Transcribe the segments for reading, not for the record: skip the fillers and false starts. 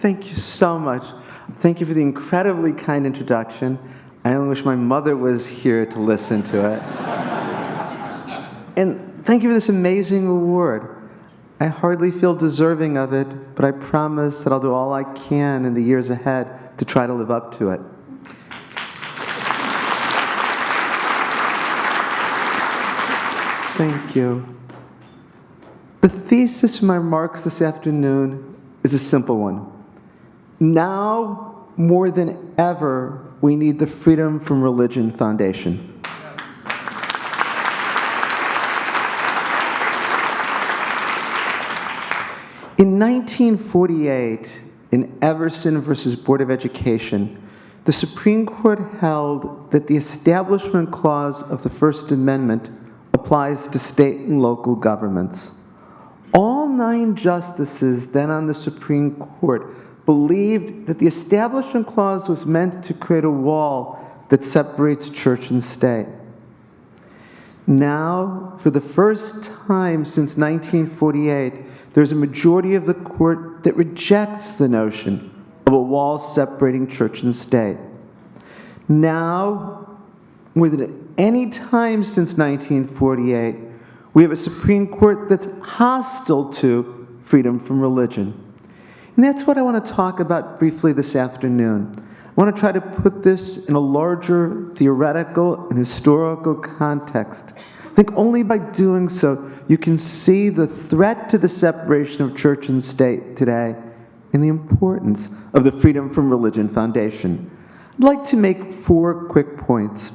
Thank you so much. Thank you for the incredibly kind introduction. I only wish my mother was here to listen to it. And thank you for this amazing award. I hardly feel deserving of it, but I promise that I'll do all I can in the years ahead to try to live up to it. Thank you. The thesis of my remarks this afternoon is a simple one. Now, more than ever, we need the Freedom from Religion Foundation. In 1948, in Everson versus Board of Education, the Supreme Court held that the Establishment Clause of the First Amendment applies to state and local governments. All 9 justices then on the Supreme Court believed that the Establishment Clause was meant to create a wall that separates church and state. Now, for the first time since 1948, there's a majority of the court that rejects the notion of a wall separating church and state. Now, more than at any time since 1948, we have a Supreme Court that's hostile to freedom from religion. And that's what I want to talk about briefly this afternoon. I want to try to put this in a larger theoretical and historical context. I think only by doing so you can see the threat to the separation of church and state today and the importance of the Freedom from Religion Foundation. I'd like to make 4 quick points.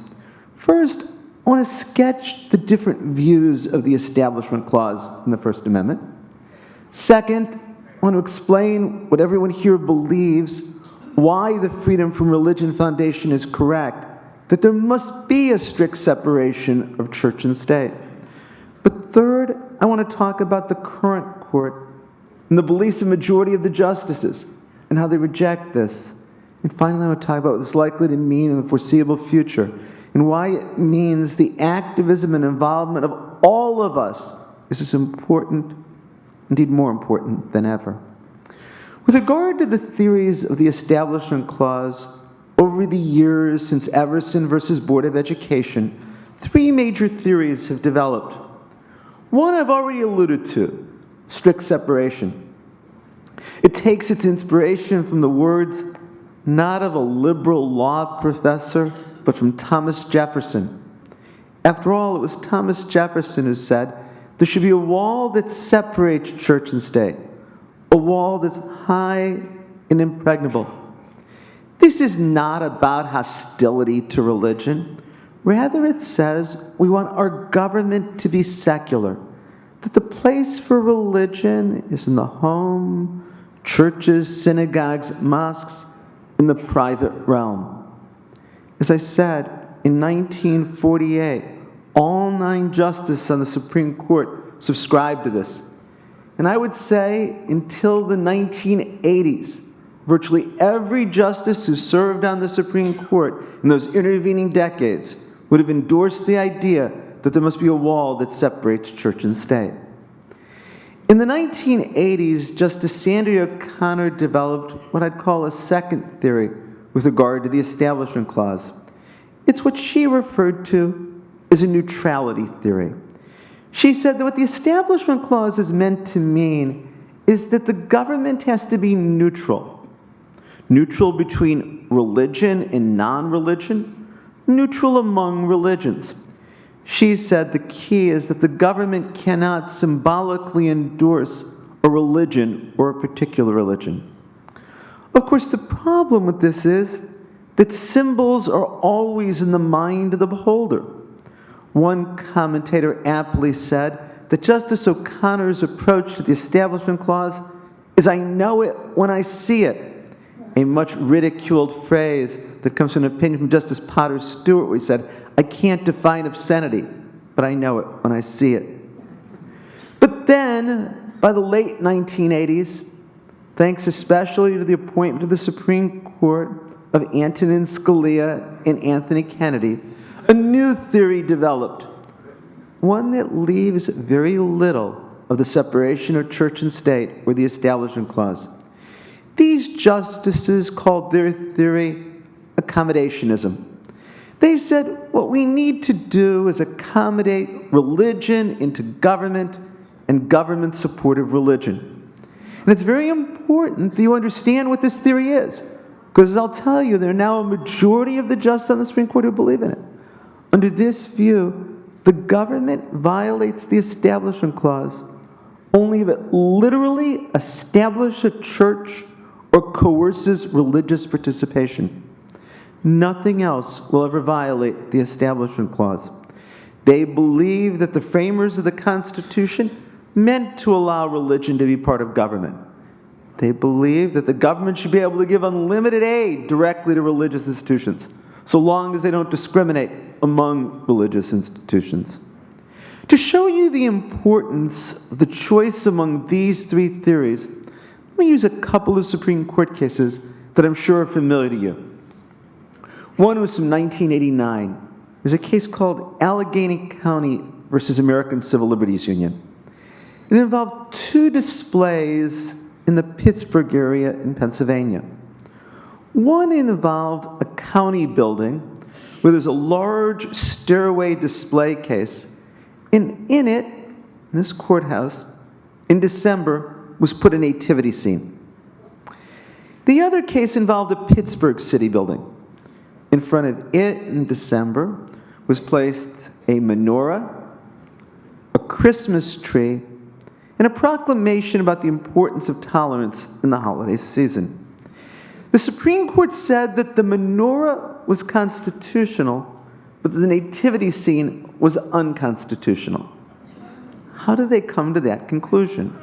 First, I want to sketch the different views of the Establishment Clause in the First Amendment. Second, I want to explain what everyone here believes, why the Freedom from Religion Foundation is correct, that there must be a strict separation of church and state. But third, I want to talk about the current court and the beliefs of the majority of the justices and how they reject this. And finally, I want to talk about what it's likely to mean in the foreseeable future and why it means the activism and involvement of all of us is as important, indeed more important than ever. With regard to the theories of the Establishment Clause, over the years since Everson versus Board of Education, 3 major theories have developed. One I've already alluded to, strict separation. It takes its inspiration from the words not of a liberal law professor, but from Thomas Jefferson. After all, it was Thomas Jefferson who said, there should be a wall that separates church and state, a wall that's high and impregnable. This is not about hostility to religion. Rather, it says we want our government to be secular, that the place for religion is in the home, churches, synagogues, mosques, in the private realm. As I said, in 1948, all 9 justices on the Supreme Court subscribed to this. And I would say until the 1980s, virtually every justice who served on the Supreme Court in those intervening decades would have endorsed the idea that there must be a wall that separates church and state. In the 1980s, Justice Sandra O'Connor developed what I'd call a second theory with regard to the Establishment Clause. It's what she referred to as a neutrality theory. She said that what the Establishment Clause is meant to mean is that the government has to be neutral. Neutral between religion and non-religion, neutral among religions. She said the key is that the government cannot symbolically endorse a religion or a particular religion. Of course, the problem with this is that symbols are always in the mind of the beholder. One commentator aptly said that Justice O'Connor's approach to the Establishment Clause is "I know it when I see it," a much ridiculed phrase that comes from an opinion from Justice Potter Stewart, where he said, "I can't define obscenity, but I know it when I see it." But then, by the late 1980s, thanks especially to the appointment of the Supreme Court of Antonin Scalia and Anthony Kennedy, a new theory developed, one that leaves very little of the separation of church and state or the Establishment Clause. These justices called their theory accommodationism. They said what we need to do is accommodate religion into government and government-supportive religion. And it's very important that you understand what this theory is, because I'll tell you, there are now a majority of the justices on the Supreme Court who believe in it. Under this view, the government violates the Establishment Clause only if it literally establishes a church or coerces religious participation. Nothing else will ever violate the Establishment Clause. They believe that the framers of the Constitution meant to allow religion to be part of government. They believe that the government should be able to give unlimited aid directly to religious institutions, so long as they don't discriminate among religious institutions. To show you the importance of the choice among these three theories, let me use a couple of Supreme Court cases that I'm sure are familiar to you. One was from 1989. There's a case called Allegheny County versus American Civil Liberties Union. It involved two displays in the Pittsburgh area in Pennsylvania. One involved a county building where there's a large stairway display case, and in it, in this courthouse, in December, was put a nativity scene. The other case involved a Pittsburgh city building. In front of it, in December, was placed a menorah, a Christmas tree, and a proclamation about the importance of tolerance in the holiday season. The Supreme Court said that the menorah was constitutional, but the nativity scene was unconstitutional. How did they come to that conclusion?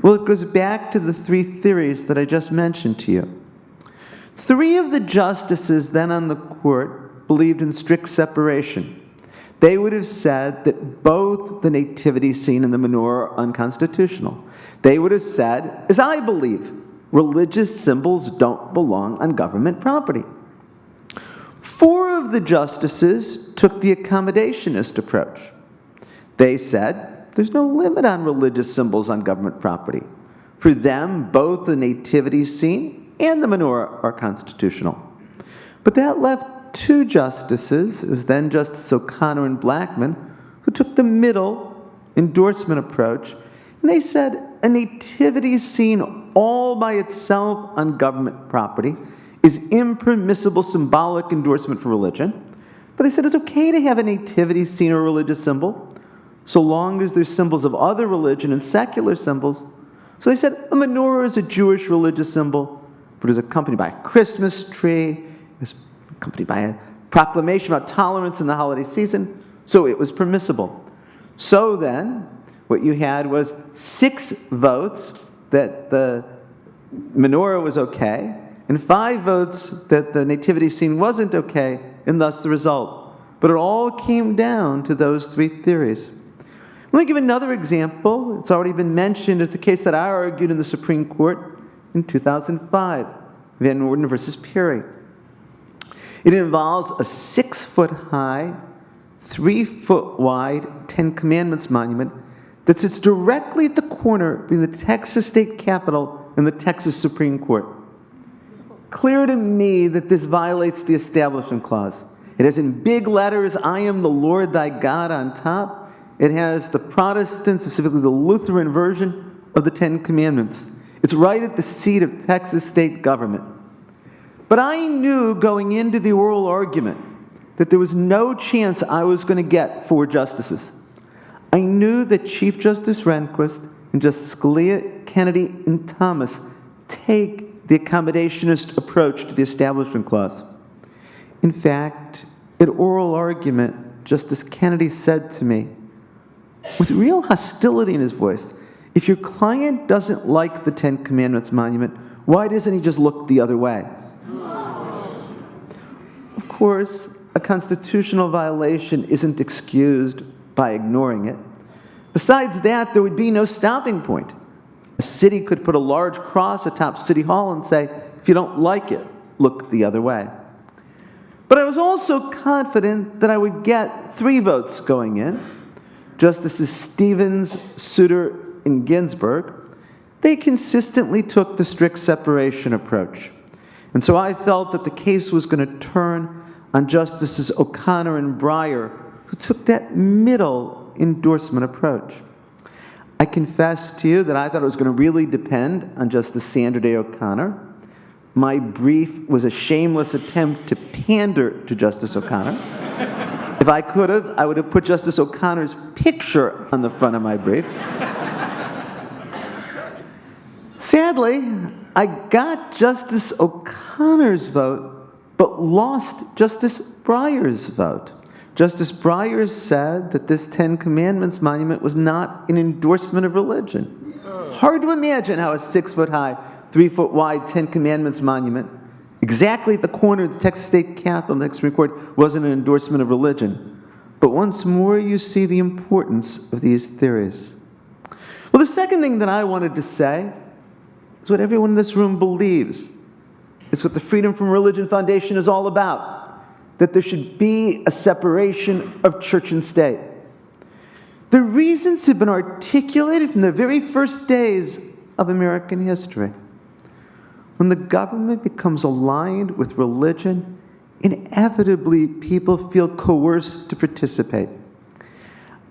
Well, it goes back to the three theories that I just mentioned to you. Three of the justices then on the court believed in strict separation. They would have said that both the nativity scene and the menorah are unconstitutional. They would have said, as I believe, religious symbols don't belong on government property. Four of the justices took the accommodationist approach. They said, there's no limit on religious symbols on government property. For them, both the nativity scene and the menorah are constitutional. But that left two justices, it was then Justice O'Connor and Blackmun, who took the middle endorsement approach, and they said a nativity scene all by itself on government property is impermissible symbolic endorsement for religion. But they said it's okay to have a nativity scene or religious symbol, so long as there's symbols of other religion and secular symbols. So they said a menorah is a Jewish religious symbol, but it was accompanied by a Christmas tree, it was accompanied by a proclamation about tolerance in the holiday season, so it was permissible. So then, what you had was 6 votes that the menorah was okay, and 5 votes that the nativity scene wasn't okay, and thus the result. But it all came down to those 3 theories. Let me give another example. It's already been mentioned. It's a case that I argued in the Supreme Court in 2005, Van Orden versus Perry. It involves a 6-foot-high, 3-foot-wide Ten Commandments monument that sits directly at the corner between the Texas State Capitol and the Texas Supreme Court. Clear to me that this violates the Establishment Clause. It has in big letters, I am the Lord thy God on top. It has the Protestant, specifically the Lutheran version of the Ten Commandments. It's right at the seat of Texas state government. But I knew going into the oral argument that there was no chance I was going to get 4 justices. I knew that Chief Justice Rehnquist and Justice Scalia, Kennedy, and Thomas take the accommodationist approach to the Establishment Clause. In fact, at oral argument, Justice Kennedy said to me, with real hostility in his voice, if your client doesn't like the Ten Commandments monument, why doesn't he just look the other way? Of course, a constitutional violation isn't excused by ignoring it. Besides that, there would be no stopping point. A city could put a large cross atop City Hall and say, if you don't like it, look the other way. But I was also confident that I would get 3 votes going in. Justices Stevens, Souter, and Ginsburg. they consistently took the strict separation approach. And so I felt that the case was going to turn on Justices O'Connor and Breyer, who took that middle endorsement approach. I confess to you that I thought it was going to really depend on Justice Sandra Day O'Connor. My brief was a shameless attempt to pander to Justice O'Connor. If I could have, I would have put Justice O'Connor's picture on the front of my brief. Sadly, I got Justice O'Connor's vote, but lost Justice Breyer's vote. Justice Breyer said that this Ten Commandments monument was not an endorsement of religion. Hard to imagine how a 6-foot-high, 3-foot-wide Ten Commandments monument, exactly at the corner of the Texas State Capitol and the Supreme Court, wasn't an endorsement of religion. But once more, you see the importance of these theories. Well, the second thing that I wanted to say is what everyone in this room believes. It's what the Freedom from Religion Foundation is all about. That there should be a separation of church and state. The reasons have been articulated from the very first days of American history. When the government becomes aligned with religion, inevitably people feel coerced to participate.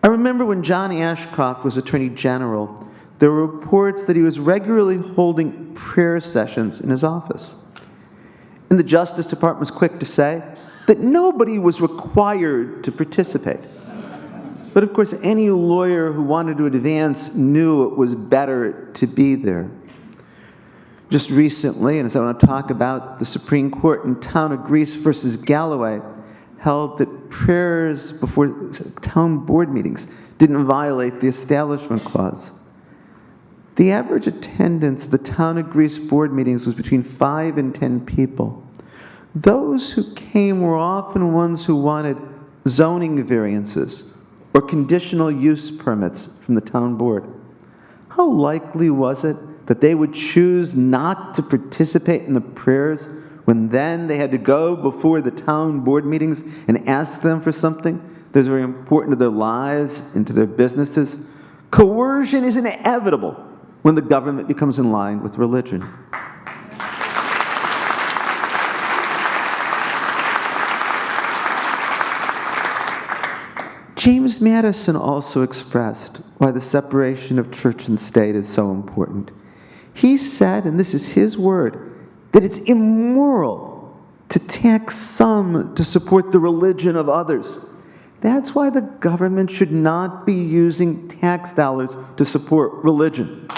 I remember when John Ashcroft was Attorney General, there were reports that he was regularly holding prayer sessions in his office. And the Justice Department was quick to say that nobody was required to participate. But of course, any lawyer who wanted to advance knew it was better to be there. Just recently, and as I want to talk about, the Supreme Court in Town of Greece versus Galloway held that prayers before town board meetings didn't violate the Establishment Clause. The average attendance at the Town of Greece board meetings was between 5 and 10 people. Those who came were often ones who wanted zoning variances or conditional use permits from the town board. How likely was it that they would choose not to participate in the prayers when then they had to go before the town board meetings and ask them for something that's very important to their lives and to their businesses? Coercion is inevitable when the government becomes in line with religion. James Madison also expressed why the separation of church and state is so important. He said, and this is his word, that it's immoral to tax some to support the religion of others. That's why the government should not be using tax dollars to support religion.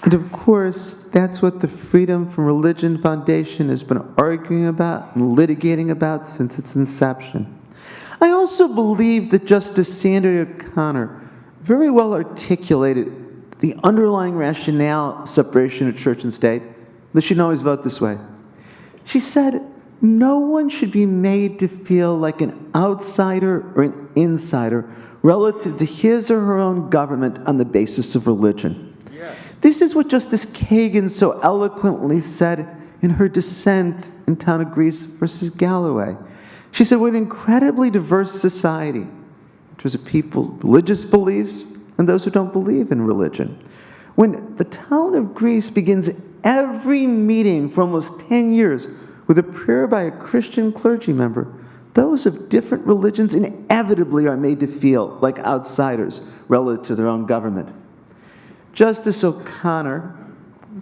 And of course, that's what the Freedom from Religion Foundation has been arguing about and litigating about since its inception. I also believe that Justice Sandra O'Connor very well articulated the underlying rationale of separation of church and state. They shouldn't always vote this way. She said, no one should be made to feel like an outsider or an insider relative to his or her own government on the basis of religion. This is what Justice Kagan so eloquently said in her dissent in Town of Greece versus Galloway. She said, we're an incredibly diverse society in terms of people's religious beliefs and those who don't believe in religion. When the Town of Greece begins every meeting for almost 10 years with a prayer by a Christian clergy member, those of different religions inevitably are made to feel like outsiders relative to their own government. Justice O'Connor,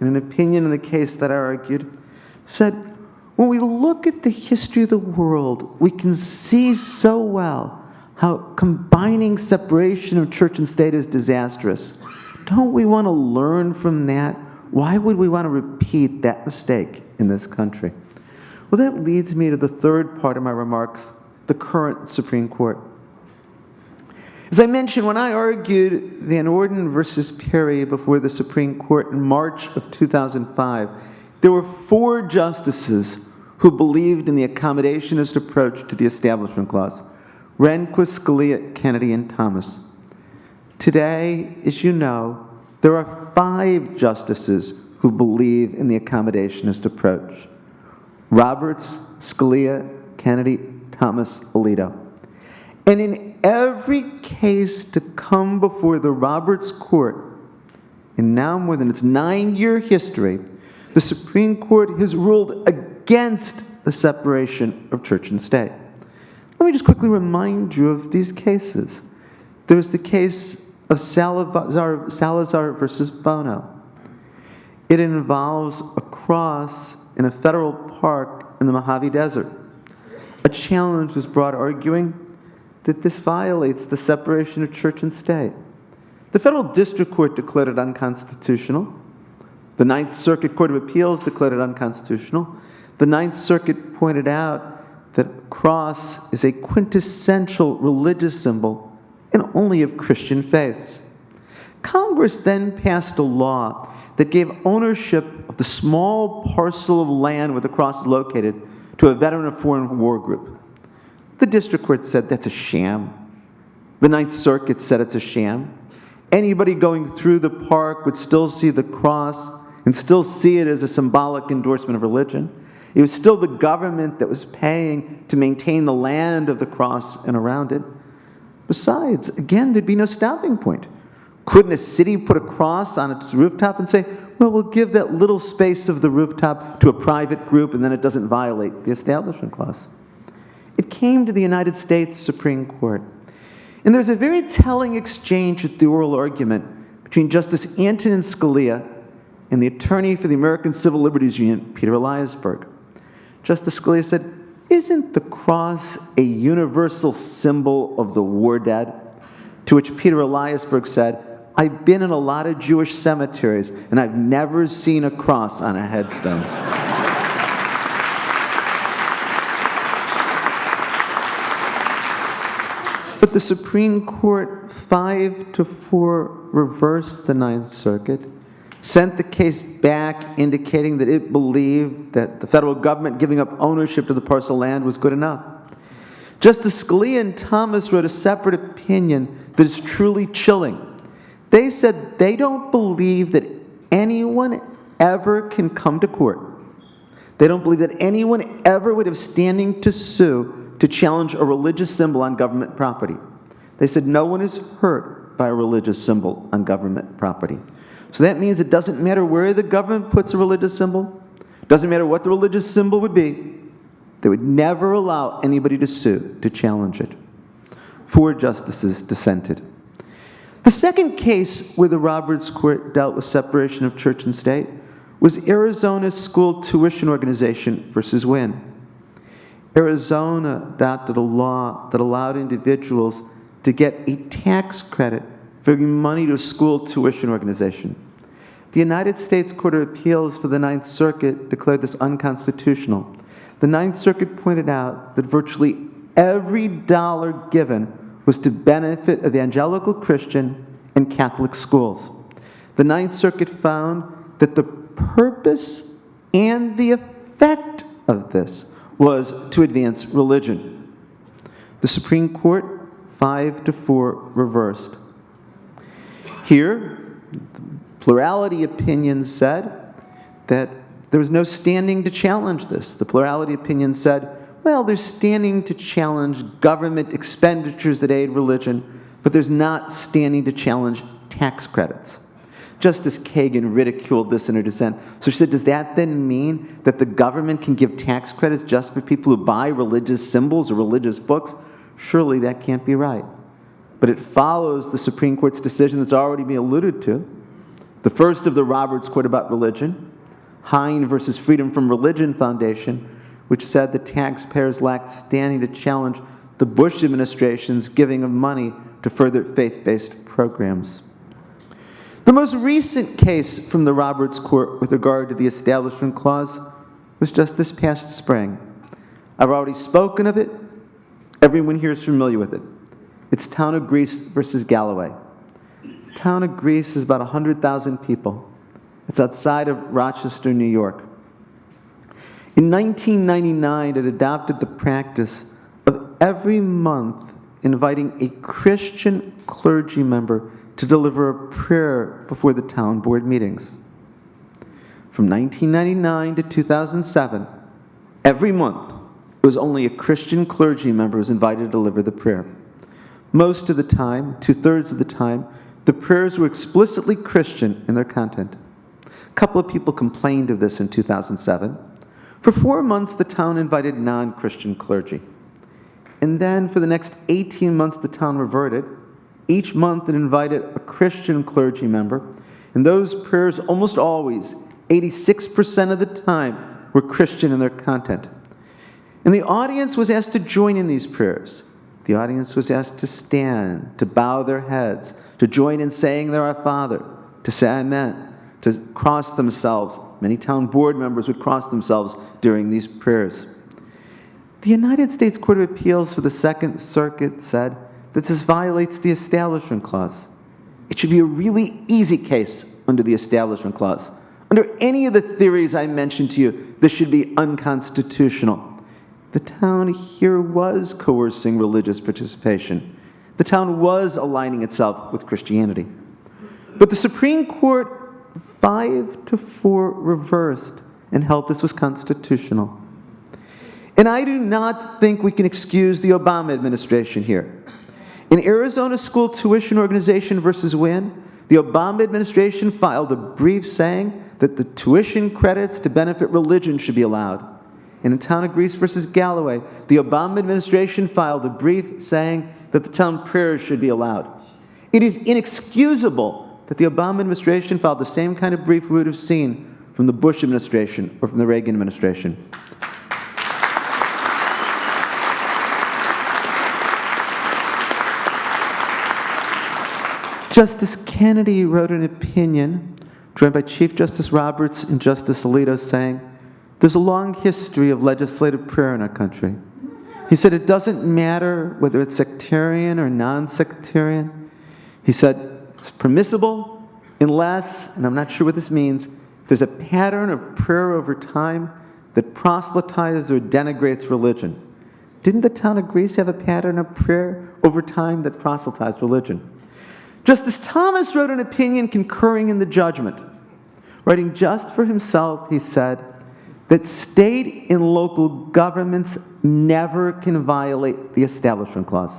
in an opinion in the case that I argued, said, when we look at the history of the world, we can see so well how combining separation of church and state is disastrous. Don't we want to learn from that? Why would we want to repeat that mistake in this country? Well, that leads me to the third part of my remarks, the current Supreme Court. As I mentioned, when I argued Van Orden versus Perry before the Supreme Court in March of 2005, there were 4 justices who believed in the accommodationist approach to the Establishment Clause: Rehnquist, Scalia, Kennedy, and Thomas. Today, as you know, there are 5 justices who believe in the accommodationist approach: Roberts, Scalia, Kennedy, Thomas, Alito. And in every case to come before the Roberts Court, in now more than its 9-year history, the Supreme Court has ruled against the separation of church and state. Let me just quickly remind you of these cases. There was the case of Salazar versus Bono. It involves a cross in a federal park in the Mojave Desert. A challenge was brought arguing that this violates the separation of church and state. The federal district court declared it unconstitutional. The Ninth Circuit Court of Appeals declared it unconstitutional. The Ninth Circuit pointed out that a cross is a quintessential religious symbol and only of Christian faiths. Congress then passed a law that gave ownership of the small parcel of land where the cross is located to a veteran of foreign war group. The district court said that's a sham. The Ninth Circuit said it's a sham. Anybody going through the park would still see the cross and still see it as a symbolic endorsement of religion. It was still the government that was paying to maintain the land of the cross and around it. Besides, again, there'd be no stopping point. Couldn't a city put a cross on its rooftop and say, well, we'll give that little space of the rooftop to a private group and then it doesn't violate the Establishment Clause? It came to the United States Supreme Court. And there's a very telling exchange at the oral argument between Justice Antonin Scalia and the attorney for the American Civil Liberties Union, Peter Eliasberg. Justice Scalia said, isn't the cross a universal symbol of the war dead? To which Peter Eliasberg said, I've been in a lot of Jewish cemeteries, and I've never seen a cross on a headstone. But the Supreme Court, 5-4, reversed the Ninth Circuit, sent the case back indicating that it believed that the federal government giving up ownership to the parcel of land was good enough. Justice Scalia and Thomas wrote a separate opinion that is truly chilling. They said they don't believe that anyone ever can come to court. They don't believe that anyone ever would have standing to sue to challenge a religious symbol on government property. They said no one is hurt by a religious symbol on government property. So that means it doesn't matter where the government puts a religious symbol, doesn't matter what the religious symbol would be, they would never allow anybody to sue to challenge it. 4 justices dissented. The second case where the Roberts Court dealt with separation of church and state was Arizona's School Tuition Organization versus Wynn. Arizona adopted a law that allowed individuals to get a tax credit for giving money to a school tuition organization. The United States Court of Appeals for the Ninth Circuit declared this unconstitutional. The Ninth Circuit pointed out that virtually every dollar given was to benefit evangelical Christian and Catholic schools. The Ninth Circuit found that the purpose and the effect of this was to advance religion. The Supreme Court, 5-4, reversed. Here, the plurality opinion said that there was no standing to challenge this. The plurality opinion said, well, there's standing to challenge government expenditures that aid religion, but there's not standing to challenge tax credits. Justice Kagan ridiculed this in her dissent. So she said, does that then mean that the government can give tax credits just for people who buy religious symbols or religious books? Surely that can't be right. But it follows the Supreme Court's decision that's already been alluded to. The first of the Roberts Court about religion, Hine versus Freedom from Religion Foundation, which said that taxpayers lacked standing to challenge the Bush administration's giving of money to further faith-based programs. The most recent case from the Roberts Court with regard to the Establishment Clause was just this past spring. I've already spoken of it. Everyone here is familiar with it. It's Town of Greece versus Galloway. Town of Greece is about 100,000 people. It's outside of Rochester, New York. In 1999, it adopted the practice of every month inviting a Christian clergy member to deliver a prayer before the town board meetings. From 1999 to 2007, every month, it was only a Christian clergy member who was invited to deliver the prayer. Most of the time, 2/3 of the time, the prayers were explicitly Christian in their content. A couple of people complained of this in 2007. For 4 months, the town invited non-Christian clergy. And then for the next 18 months, the town reverted. Each month it invited a Christian clergy member, and those prayers almost always, 86% of the time, were Christian in their content. And the audience was asked to join in these prayers. The audience was asked to stand, to bow their heads, to join in saying their Our Father, to say Amen, to cross themselves. Many town board members would cross themselves during these prayers. The United States Court of Appeals for the Second Circuit said that this violates the Establishment Clause. It should be a really easy case under the Establishment Clause. Under any of the theories I mentioned to you, this should be unconstitutional. The town here was coercing religious participation. The town was aligning itself with Christianity. But the Supreme Court, 5-4, reversed and held this was constitutional. And I do not think we can excuse the Obama administration here. In Arizona School Tuition Organization versus Wynn, the Obama administration filed a brief saying that the tuition credits to benefit religion should be allowed. And in Town of Greece versus Galloway, the Obama administration filed a brief saying that the town prayers should be allowed. It is inexcusable that the Obama administration filed the same kind of brief we would have seen from the Bush administration or from the Reagan administration. Justice Kennedy wrote an opinion, joined by Chief Justice Roberts and Justice Alito, saying, there's a long history of legislative prayer in our country. He said it doesn't matter whether it's sectarian or non-sectarian. He said it's permissible unless, and I'm not sure what this means, there's a pattern of prayer over time that proselytizes or denigrates religion. Didn't the town of Greece have a pattern of prayer over time that proselytized religion? Justice Thomas wrote an opinion concurring in the judgment. Writing just for himself, he said that state and local governments never can violate the Establishment Clause.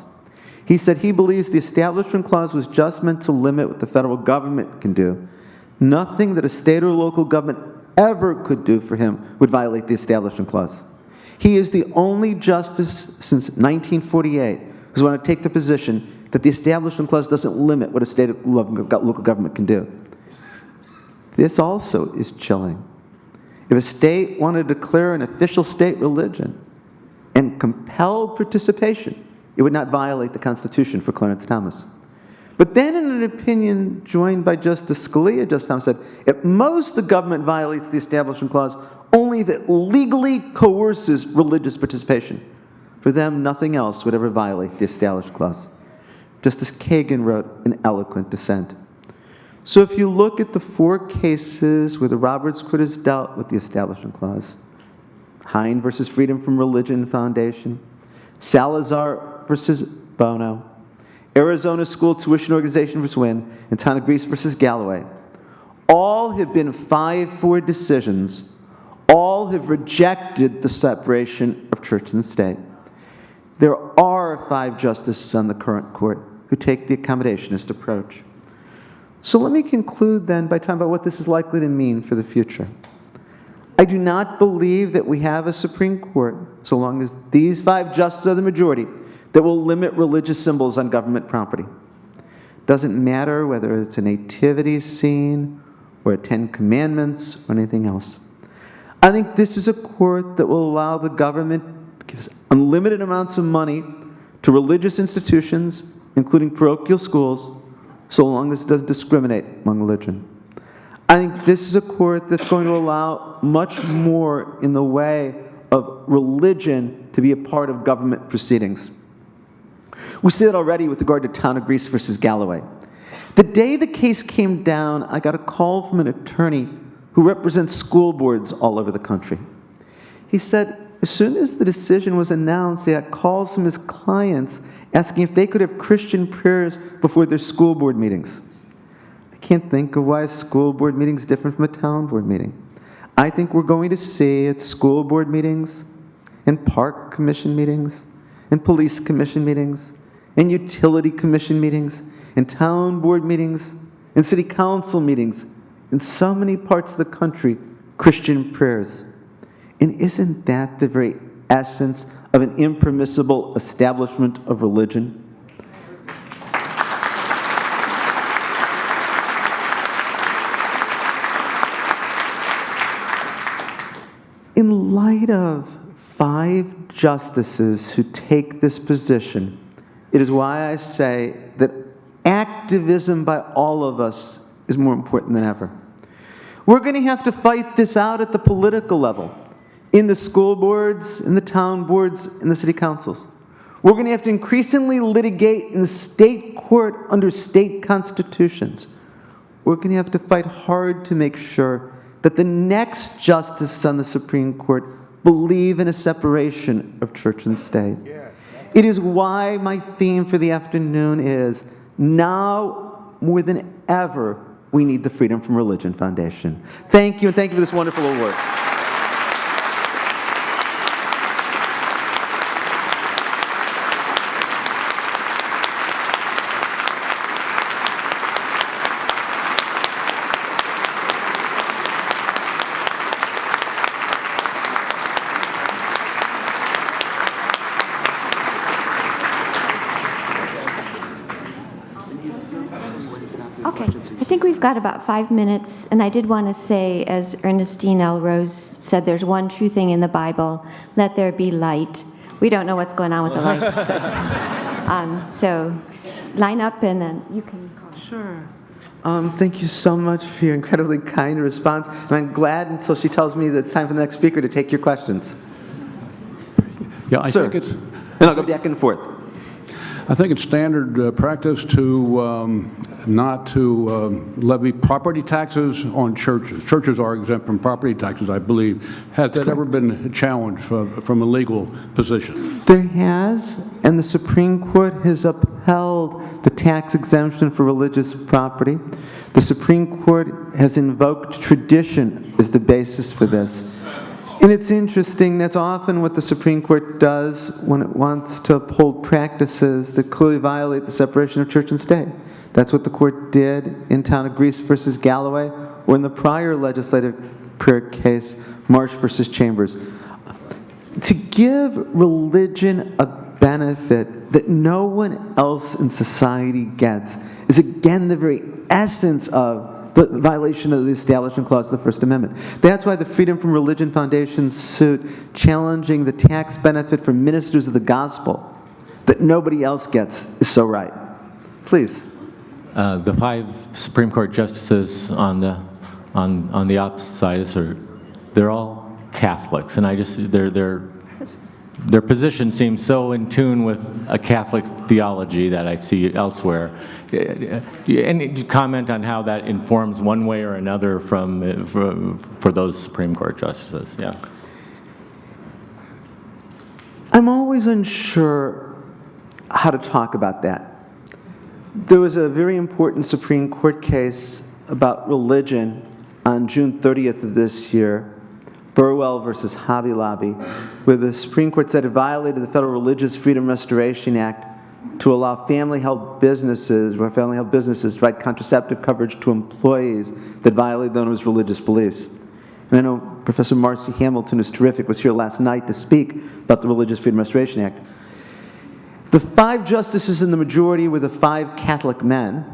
He said he believes the Establishment Clause was just meant to limit what the federal government can do. Nothing that a state or local government ever could do for him would violate the Establishment Clause. He is the only justice since 1948 who's want to take the position that the Establishment Clause doesn't limit what a state or local government can do. This also is chilling. If a state wanted to declare an official state religion and compel participation, it would not violate the Constitution for Clarence Thomas. But then in an opinion joined by Justice Scalia, Justice Thomas said, at most the government violates the Establishment Clause only if it legally coerces religious participation. For them, nothing else would ever violate the Establishment Clause. Justice Kagan wrote an eloquent dissent. So if you look at the 4 cases where the Roberts Court has dealt with the Establishment Clause, Hine versus Freedom from Religion Foundation, Salazar versus Bono, Arizona School Tuition Organization versus Wynn, and Town of Greece versus Galloway, all have been 5-4 decisions. All have rejected the separation of church and state. There are 5 justices on the current court who take the accommodationist approach. So let me conclude then by talking about what this is likely to mean for the future. I do not believe that we have a Supreme Court, so long as these 5 justices are the majority, that will limit religious symbols on government property. Doesn't matter whether it's a nativity scene or a 10 Commandments or anything else. I think this is a court that will allow the government to give unlimited amounts of money to religious institutions, including parochial schools, so long as it doesn't discriminate among religion. I think this is a court that's going to allow much more in the way of religion to be a part of government proceedings. We see that already with regard to Town of Greece versus Galloway. The day the case came down, I got a call from an attorney who represents school boards all over the country. He said, as soon as the decision was announced, he got calls from his clients asking if they could have Christian prayers before their school board meetings. I can't think of why a school board meeting is different from a town board meeting. I think we're going to see at school board meetings, and park commission meetings, and police commission meetings, and utility commission meetings, and town board meetings, and city council meetings, in so many parts of the country, Christian prayers. And isn't that the very essence of an impermissible establishment of religion? In light of 5 justices who take this position, it is why I say that activism by all of us is more important than ever. We're going to have to fight this out at the political level, in the school boards, in the town boards, in the city councils. We're going to have to increasingly litigate in the state court under state constitutions. We're going to have to fight hard to make sure that the next justices on the Supreme Court believe in a separation of church and state. It is why my theme for the afternoon is, now more than ever, we need the Freedom from Religion Foundation. Thank you, and thank you for this wonderful award. Okay, I think we've got about 5 minutes, and I did want to say, as Ernestine L. Rose said, there's one true thing in the Bible: let there be light. We don't know what's going on with the lights, but so line up, and then you can call. Sure. Thank you so much for your incredibly kind response, and I'm glad until she tells me that it's time for the next speaker to take your questions. Yeah, I Sir. think it's. And I'll go back and forth. I think it's standard practice to not to levy property taxes on churches. Churches are exempt from property taxes, I believe. Has that ever been challenged from a legal position? There has, and the Supreme Court has upheld the tax exemption for religious property. The Supreme Court has invoked tradition as the basis for this. And it's interesting, that's often what the Supreme Court does when it wants to uphold practices that clearly violate the separation of church and state. That's what the court did in Town of Greece versus Galloway, or in the prior legislative prayer case, Marsh versus Chambers. To give religion a benefit that no one else in society gets is again the very essence of the violation of the Establishment Clause of the First Amendment. That's why the Freedom from Religion Foundation suit challenging the tax benefit for ministers of the gospel that nobody else gets is so right. Please. The 5 Supreme Court justices on the opposite side, they're all Catholics, and I just their position seems so in tune with a Catholic theology that I see elsewhere. Any comment on how that informs one way or another for those Supreme Court justices? Yeah. I'm always unsure how to talk about that. There was a very important Supreme Court case about religion on June 30th of this year, Burwell versus Hobby Lobby, where the Supreme Court said it violated the Federal Religious Freedom Restoration Act to allow family-held businesses to provide contraceptive coverage to employees that violate those religious beliefs. And I know Professor Marcy Hamilton, who's terrific, was here last night to speak about the Religious Freedom Restoration Act. The 5 justices in the majority were the 5 Catholic men.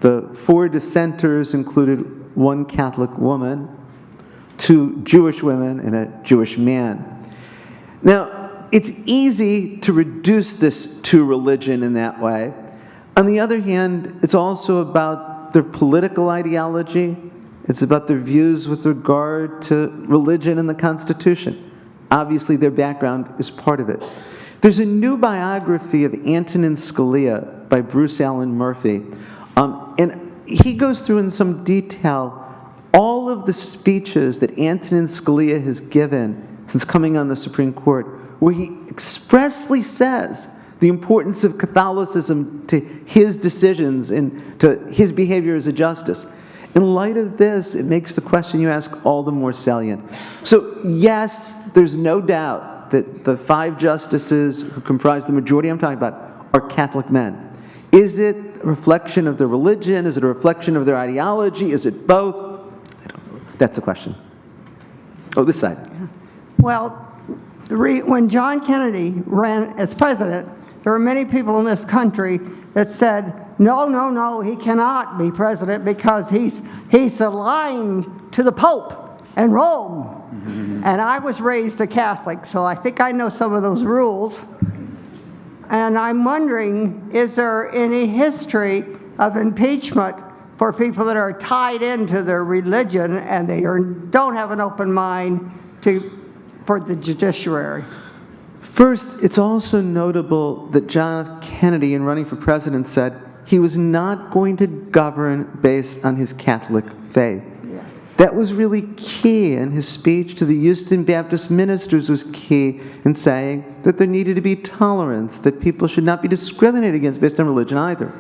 The 4 dissenters included 1 Catholic woman, 2 Jewish women, and a Jewish man. Now, it's easy to reduce this to religion in that way. On the other hand, it's also about their political ideology. It's about their views with regard to religion and the Constitution. Obviously, their background is part of it. There's a new biography of Antonin Scalia by Bruce Allen Murphy, and he goes through in some detail all of the speeches that Antonin Scalia has given since coming on the Supreme Court, where he expressly says the importance of Catholicism to his decisions and to his behavior as a justice. In light of this, it makes the question you ask all the more salient. So yes, there's no doubt that the 5 justices who comprise the majority I'm talking about are Catholic men. Is it a reflection of their religion? Is it a reflection of their ideology? Is it both? I don't know. That's the question. Oh, this side. Well, when John Kennedy ran as president, there were many people in this country that said, no, no, no, he cannot be president because he's aligned to the Pope and Rome. Mm-hmm. And I was raised a Catholic, so I think I know some of those rules. And I'm wondering, is there any history of impeachment for people that are tied into their religion and they don't have an open mind for the judiciary? First, it's also notable that John F. Kennedy, in running for president, said he was not going to govern based on his Catholic faith. Yes. That was really key, and his speech to the Houston Baptist ministers was key in saying that there needed to be tolerance, that people should not be discriminated against based on religion either.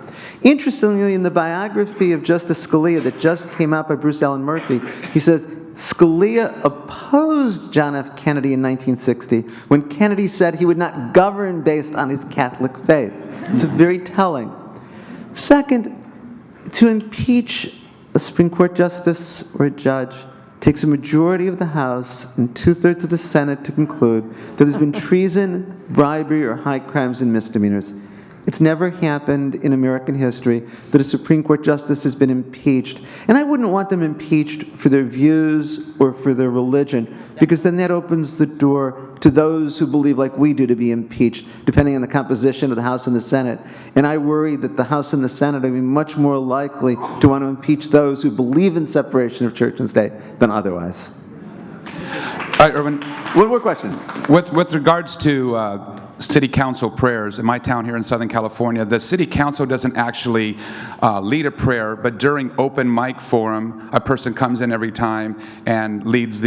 Interestingly, in the biography of Justice Scalia that just came out by Bruce Allen Murphy, he says, Scalia opposed John F. Kennedy in 1960 when Kennedy said he would not govern based on his Catholic faith. It's very telling. Second, to impeach a Supreme Court justice or a judge takes a majority of the House and 2/3 of the Senate to conclude that there's been treason, bribery, or high crimes and misdemeanors. It's never happened in American history that a Supreme Court justice has been impeached. And I wouldn't want them impeached for their views or for their religion, because then that opens the door to those who believe like we do to be impeached, depending on the composition of the House and the Senate. And I worry that the House and the Senate are much more likely to want to impeach those who believe in separation of church and state than otherwise. All right, Erwin. One more question. With regards to city council prayers, in my town here in Southern California, the city council doesn't actually lead a prayer, but during open mic forum, a person comes in every time and leads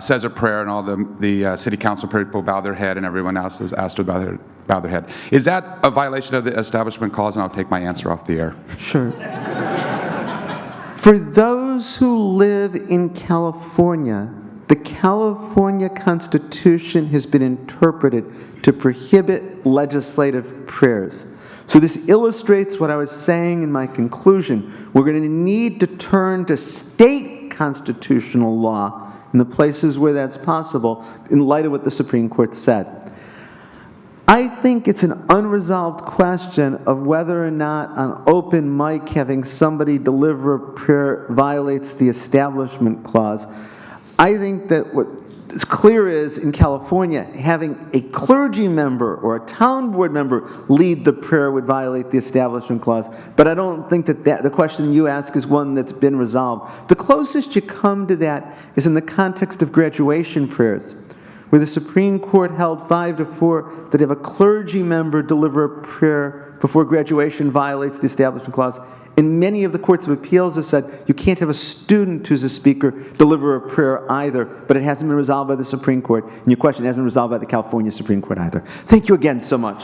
says a prayer, and all the city council people bow their head, and everyone else is asked to bow their head. Is that a violation of the Establishment Clause? And I'll take my answer off the air. Sure. For those who live in California, the California Constitution has been interpreted to prohibit legislative prayers. So this illustrates what I was saying in my conclusion. We're going to need to turn to state constitutional law in the places where that's possible in light of what the Supreme Court said. I think it's an unresolved question of whether or not on open mic having somebody deliver a prayer violates the Establishment Clause. I think that what is clear is, in California, having a clergy member or a town board member lead the prayer would violate the Establishment Clause. But I don't think that the question you ask is one that's been resolved. The closest you come to that is in the context of graduation prayers, where the Supreme Court held 5-4 that if a clergy member deliver a prayer before graduation violates the Establishment Clause. And many of the courts of appeals have said you can't have a student who's a speaker deliver a prayer either, but it hasn't been resolved by the Supreme Court. And your question hasn't been resolved by the California Supreme Court either. Thank you again so much.